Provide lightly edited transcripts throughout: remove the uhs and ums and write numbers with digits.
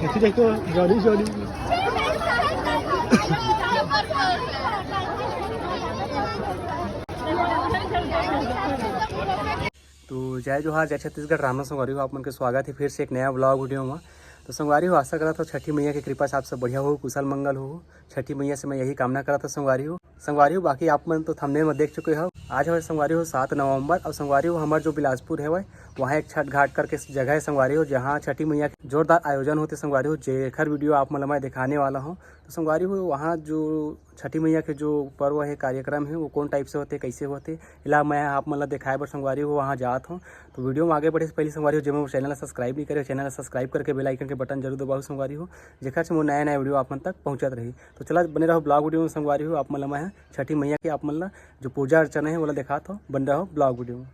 देखो jolly jolly. तो जय जोहार, जय छत्तीसगढ़। राम संगवारी हो, आप मन के स्वागत है फिर से एक नया ब्लॉग वीडियो में। तो संगवारी हो, आशा करा था छठी मैया की कृपा से आप सब बढ़िया हो, कुशल मंगल हो। छठी मैया से मैं यही कामना करा था संगवारी हो। बाकी आप मन तो थंबनेल में देख चुके हो। आज है संगवारी हो 7 नवंबर और संगवारी हो हमारे जो बिलासपुर है वहाँ एक छठ घाट करके जगह है संगवारी हो, जहाँ छठी मैया के जोरदार आयोजन होते संगवारी हो। जेखर वीडियो आप मतलब मैं दिखाने वाला हूँ। तो संगवारी हो वहाँ जो छठी मैया के जो पर्व है, कार्यक्रम है, वो कौन टाइप से होते, कैसे होते, इला मैं आप मतलब दिखाए पर संगवारी हो वहाँ जात हूँ। तो वीडियो में आगे बढ़े से पहले संगवारी हो, जब मैं चैनल सब्सक्राइब नहीं करे, चैनल सब्सक्राइब करके बेल आइकन के बटन जरूर दबाओ संगवारी हो, जेखर से वो नया नया वीडियो आप मन तक पहुँचत रही। तो चला बने रहो ब्लॉग वीडियो में संगवारी हो। आप मतलब मैं छठी मैया के आप मतलब जो पूजा अर्चना है वो दिखा हो, बन रहा हो ब्लॉग वीडियो में।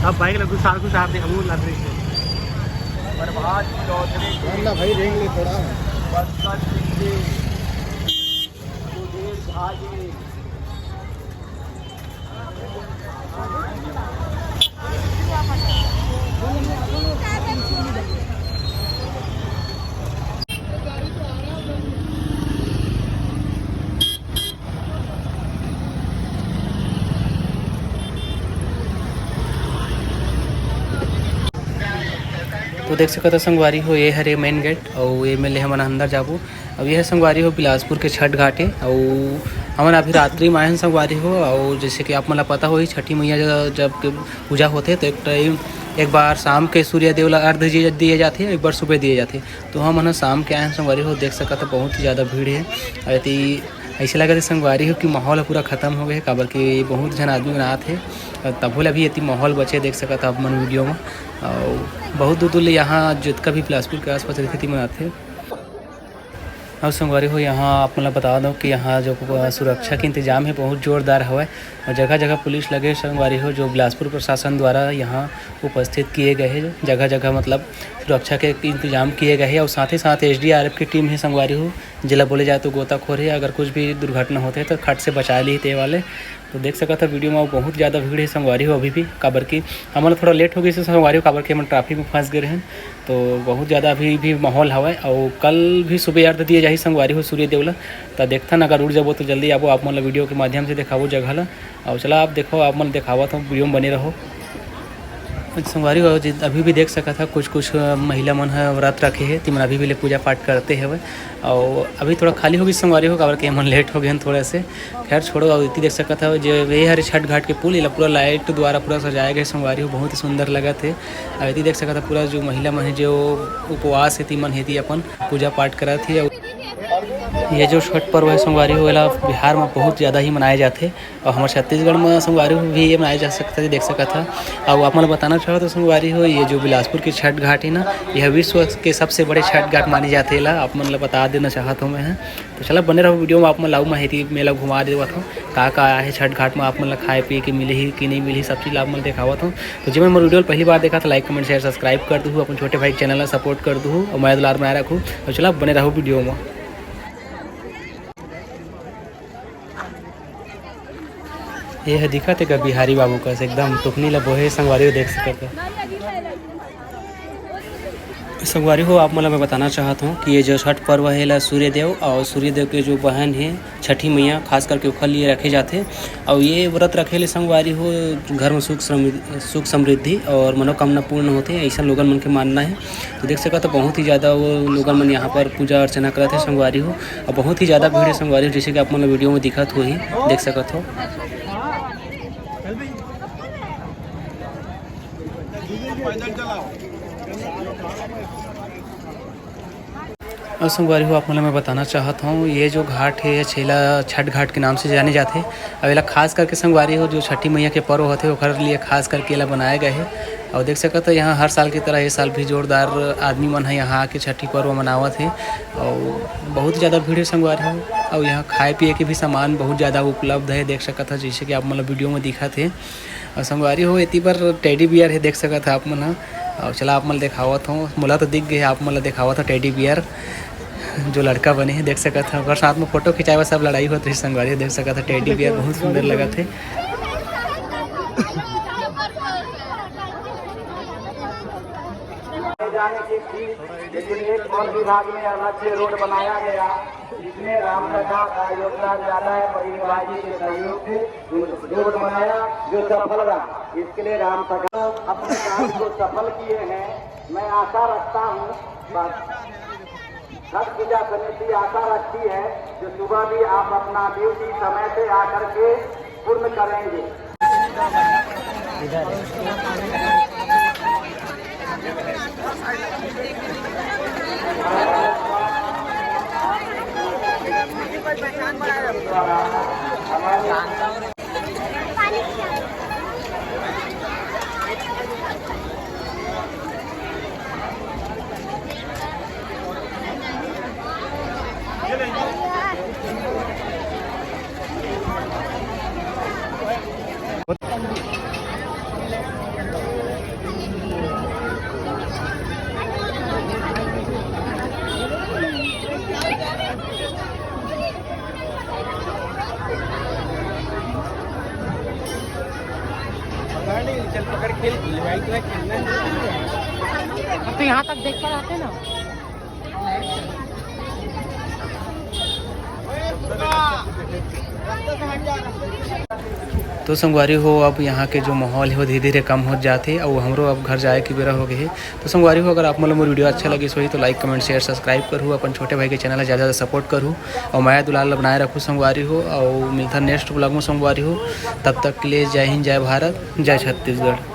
अब भाई लोग साल कुछ आप हम लग रही है प्रभात चौधरी भाई देंगे थोड़ा तो देख सकते संगवारी हो, ये हरे मेन गेट और ये मेले हमन अंदर जाबू। अब यह संगवारी हो बिलासपुर के छठ घाट है और हमन अभी रात्रि में आए संगवारी हो। और जैसे कि आप मतलब पता हो, छठी मैया जब पूजा होते तो एक बार शाम के सूर्य देव ला अर्घ दिए जाते, एक बार सुबह दिए जाते। तो हम शाम के आए संगवारी हो, देख सकते बहुत ही ज़्यादा भीड़ है। और ऐसे लगा संगवारी हो कि माहौल पूरा ख़त्म हो गया, काबर कि बहुत जन आदमी बनाते हैं तब अभी इतनी माहौल बचे, देख सकता आप मन वीडियो में। और बहुत दूर दूर यहाँ जितना भी बिलासपुर के आसपास रहते मनाते हैं। और संगवारी हो यहाँ आप मतलब बता दो कि यहाँ जो सुरक्षा के इंतजाम है बहुत ज़ोरदार है और जगह जगह पुलिस लगे संगवारी हो, जो बिलासपुर प्रशासन द्वारा यहाँ उपस्थित किए गए हैं। जगह जगह मतलब सुरक्षा के इंतजाम किए गए हैं और साथ ही साथ SDRF की टीम है संगवारी हो, जिला बोले जाए तो गोताखोर है। अगर कुछ भी दुर्घटना होते है तो खट से बचा ली ते वाले। तो देख सकता था वीडियो में बहुत ज़्यादा भीड़ है संगवारी हो अभी भी, काबर की हमारा थोड़ा लेट हो गई संगवारी हो, काबर की हम ट्रैफिक में फंस गए हैं। तो बहुत ज़्यादा अभी भी माहौल हवा है। और कल भी सुबह अर्घ दिए जाही संगवारी हो सूर्य देव ला। तो देखता ना, अगर उड़ जाबो तो जल्दी आबो, आप मतलब वीडियो के माध्यम से दिखाबो जगह ला। और चला आप देखो, आप मतलब दिखावा तो वीडियो में बने रहो संगवारी हो। अभी भी देख सका था कुछ महिला मन है व्रत रखे है, तिमन अभी भी ले पूजा पाठ करते हैं। और अभी थोड़ा खाली होगी संगवारी हो, काबर के मन लेट हो गए थोड़े से। खैर छोड़ो, और इतनी देख सका था जो वे हरे छठ घाट के पुल इला पूरा लाइट द्वारा पूरा सजाया गया संगवारी हो, बहुत ही सुंदर लगा थे। और इतनी देख सका था पूरा जो महिला मन है जो उपवास है तिमन है अपन पूजा पाठ करा थी। ये जो छठ पर्व है संगवारी हो, बिहार में बहुत ज़्यादा ही मनाए जाते और हमारे छत्तीसगढ़ में संगवारी हो भी ये मनाया जा सकता है, देख सका था। और आप मतलब बताना चाहो तो संगवारी हो, ये जो बिलासपुर की छठ घाट है ना, यह विश्व के सबसे बड़े छठ घाट मानी जाते हैं। आप मतलब बता देना चाहता हूँ मैं। तो चला बने रहो वीडियो में, आप मतलब लाऊ मैं मेला घुमा देवा था का आया है छठ घाट में, आप मतलब खाए पी के मिले ही कि नहीं मिली सब चीज़ आप मतलब दिखावा था। तो जब मैं मेरा वीडियो पहली बार देखा तो लाइक कमेंट शेयर सब्सक्राइब कर दूँ, अपन छोटे भाई चैनल में सपोर्ट कर दूँ और मैं दुलार बनाए रखूँ। तो चला बने रहो वीडियो में। ये है दिखा थे बिहारी बाबू का एकदम टुकनी ला बोहे संगवारी हो, देख सकते संगवारी हो। आप मतलब मैं बताना चाहता हूँ कि ये जो छठ पर्व है ला सूर्यदेव और सूर्यदेव के जो बहन है छठी मैया खास करके उखल लिए रखे जाते हैं। और ये व्रत रखे ले संगवारी हो, घर में सुख समृद्धि और मनोकामना पूर्ण होते हैं, ऐसा लोगन मन के मानना है। तो देख सका तो बहुत ही ज़्यादा वो लोगन मन यहाँ पर पूजा अर्चना करते हैं संगवारी हो, और बहुत ही ज़्यादा भीड़ है संगवारी हो, जैसे कि आप मतलब वीडियो में दिखत हो ही देख सकत हो। और संगवारी हो आप मतलब मैं बताना चाहता हूँ, ये जो घाट है छेला छठ घाट के नाम से जाने जाते हैं। अब इला खास करके संगवारी हो जो छठी मैया के पर्व होते हैं ओकर लिए खास करके इला बनाया गया है। और देख सकते हैं यहाँ हर साल की तरह इस साल भी जोरदार आदमी मन है यहाँ आके छठी पर्व मनावत है और बहुत ज़्यादा भीड़ है संगवारी हो। और यहाँ खाए पिए के भी सामान बहुत ज़्यादा उपलब्ध है, देख सकता था जैसे कि आप मतलब वीडियो में दिखा थे। और संगवारी हो इतनी पर टेडी बियर है, देख सकता था आप मन। और चला आप मतलब दिखावत हूँ, मोला तो दिख गए आप मतलब दिखावत था टेडी बियर जो लड़का बने हैं, देख सकता था। और साथ में फोटो खिंचाए सब लड़ाई होती है संगवारी, देख सकता था टेडी बियर बहुत सुंदर लगा थे। जाने की थी, लेकिन एक वन विभाग में अलग से रोड बनाया गया, जिसमें राम कथा का योगदान ज्यादा है। परिवार जी के सहयोग से रोड बनाया जो सफल रहा। इसके लिए राम कथा अपने काम को सफल किए हैं। मैं आशा रखता हूँ, छठ पूजा समिति आशा रखती है कि सुबह भी आप अपना ड्यूटी समय से आकर के पूर्ण करेंगे। चल पकड़ खेल खेलना तो यहाँ तक देख कर आते ना। तो संगवारी हो अब यहाँ के जो माहौल है वो धीरे धीरे कम हो जाते और हमरो अब घर जाए की बेरा हो गए है। तो संगवारी हो अगर आप मतलब मोर वीडियो अच्छा लगे सो तो लाइक कमेंट शेयर सब्सक्राइब करूँ, अपन छोटे भाई के चैनल ज़्यादा ज़्यादा सपोर्ट करूँ और माया दुलाल बनाए रखूँ संगवारी हो। और मिलता नेक्स्ट ब्लॉग में संगवारी हो, तब तक के लिए जय हिंद, जय भारत, जय छत्तीसगढ़।